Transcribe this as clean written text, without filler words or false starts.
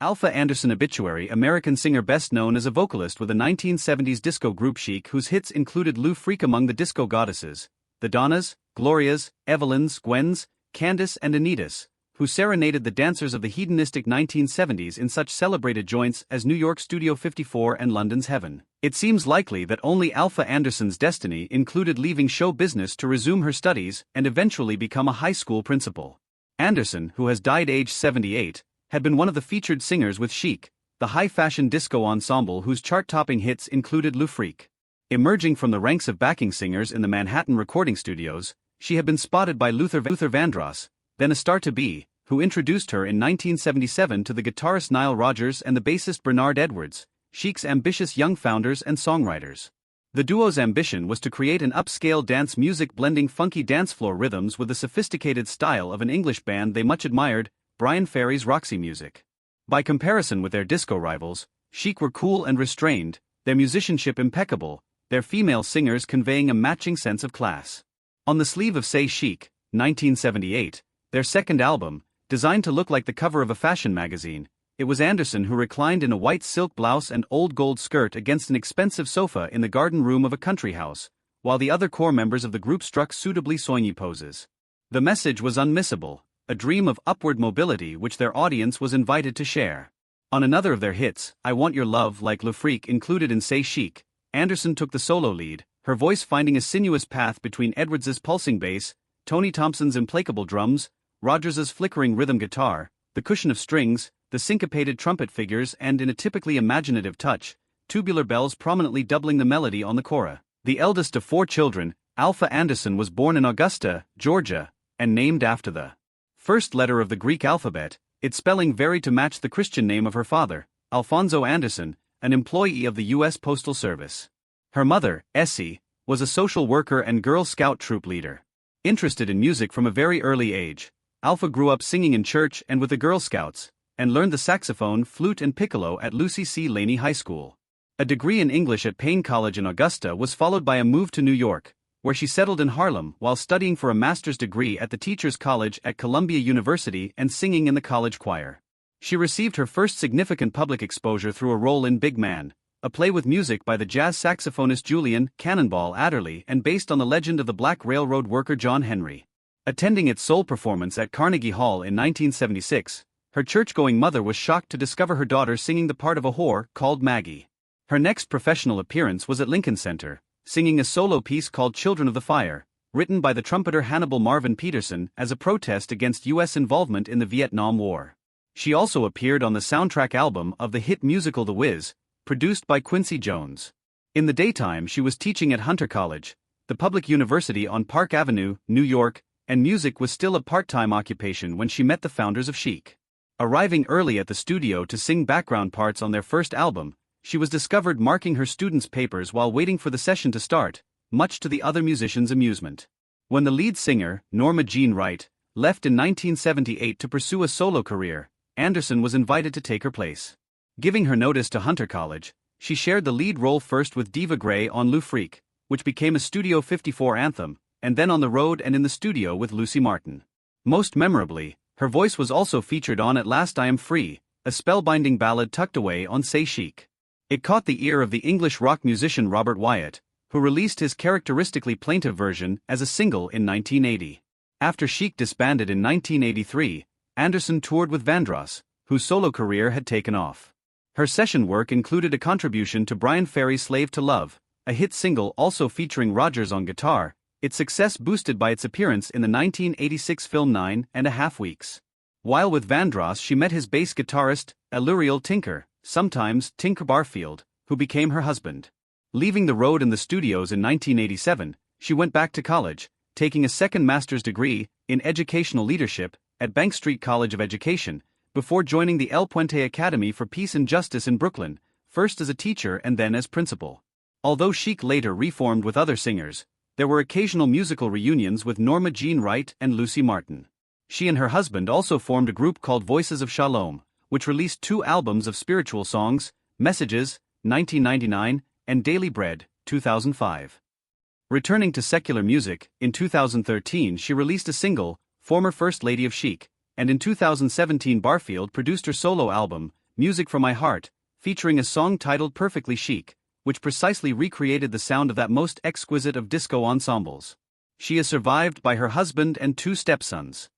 Alfa Anderson obituary. American singer best known as a vocalist with a 1970s disco group Chic, whose hits included Lou Freak among the disco goddesses, the Donnas, Glorias, Evelyns, Gwens, Candis and Anitas, who serenaded the dancers of the hedonistic 1970s in such celebrated joints as New York's Studio 54 and London's Heaven. It seems likely that only Alfa Anderson's destiny included leaving show business to resume her studies and eventually become a high school principal. Anderson, who has died aged 78, had been one of the featured singers with Chic, the high-fashion disco ensemble whose chart-topping hits included Lou Freak. Emerging from the ranks of backing singers in the Manhattan recording studios, she had been spotted by Luther Vandross, then a star-to-be, who introduced her in 1977 to the guitarist Nile Rodgers and the bassist Bernard Edwards, Chic's ambitious young founders and songwriters. The duo's ambition was to create an upscale dance music blending funky dance floor rhythms with the sophisticated style of an English band they much admired, Bryan Ferry's Roxy Music. By comparison with their disco rivals, Chic were cool and restrained, their musicianship impeccable, their female singers conveying a matching sense of class. On the sleeve of Say Chic, 1978, their second album, designed to look like the cover of a fashion magazine, it was Anderson who reclined in a white silk blouse and old gold skirt against an expensive sofa in the garden room of a country house, while the other core members of the group struck suitably soigné poses. The message was unmissable, a dream of upward mobility which their audience was invited to share. On another of their hits, I Want Your Love Like Lou Freak included in Say Chic, Anderson took the solo lead, her voice finding a sinuous path between Edwards's pulsing bass, Tony Thompson's implacable drums, Rodgers's flickering rhythm guitar, the cushion of strings, the syncopated trumpet figures and in a typically imaginative touch, tubular bells prominently doubling the melody on the kora. The eldest of 4 children, Alfa Anderson was born in Augusta, Georgia, and named after the first letter of the Greek alphabet, its spelling varied to match the Christian name of her father, Alfonso Anderson, an employee of the U.S. Postal Service. Her mother, Essie, was a social worker and Girl Scout troop leader. Interested in music from a very early age, Alfa grew up singing in church and with the Girl Scouts, and learned the saxophone, flute and piccolo at Lucy C. Laney High School. A degree in English at Payne College in Augusta was followed by a move to New York, where she settled in Harlem while studying for a master's degree at the Teachers College at Columbia University and singing in the college choir. She received her first significant public exposure through a role in Big Man, a play with music by the jazz saxophonist Julian Cannonball Adderley and based on the legend of the black railroad worker John Henry. Attending its sole performance at Carnegie Hall in 1976, her church-going mother was shocked to discover her daughter singing the part of a whore called Maggie. Her next professional appearance was at Lincoln Center, singing a solo piece called Children of the Fire, written by the trumpeter Hannibal Marvin Peterson as a protest against U.S. involvement in the Vietnam War. She also appeared on the soundtrack album of the hit musical The Wiz, produced by Quincy Jones. In the daytime she was teaching at Hunter College, the public university on Park Avenue, New York, and music was still a part-time occupation when she met the founders of Chic. Arriving early at the studio to sing background parts on their first album, she was discovered marking her students' papers while waiting for the session to start, much to the other musicians' amusement. When the lead singer, Norma Jean Wright, left in 1978 to pursue a solo career, Anderson was invited to take her place. Giving her notice to Hunter College, she shared the lead role first with Diva Gray on Lou Freak, which became a Studio 54 anthem, and then on the road and in the studio with Lucy Martin. Most memorably, her voice was also featured on At Last I Am Free, a spellbinding ballad tucked away on Say Chic. It caught the ear of the English rock musician Robert Wyatt, who released his characteristically plaintive version as a single in 1980. After Chic disbanded in 1983, Anderson toured with Vandross, whose solo career had taken off. Her session work included a contribution to Bryan Ferry's Slave to Love, a hit single also featuring Rodgers on guitar, its success boosted by its appearance in the 1986 film 9.5 Weeks. While with Vandross she met his bass guitarist, Aluriel Tinker, sometimes Tinker Barfield, who became her husband. Leaving the road and the studios in 1987, she went back to college, taking a second master's degree in educational leadership at Bank Street College of Education, before joining the El Puente Academy for Peace and Justice in Brooklyn, first as a teacher and then as principal. Although Chic later reformed with other singers, there were occasional musical reunions with Norma Jean Wright and Lucy Martin. She and her husband also formed a group called Voices of Shalom, which released 2 albums of spiritual songs, Messages, 1999, and Daily Bread, 2005. Returning to secular music, in 2013 she released a single, Former First Lady of Chic, and in 2017 Barfield produced her solo album, Music from My Heart, featuring a song titled Perfectly Chic, which precisely recreated the sound of that most exquisite of disco ensembles. She is survived by her husband and two stepsons.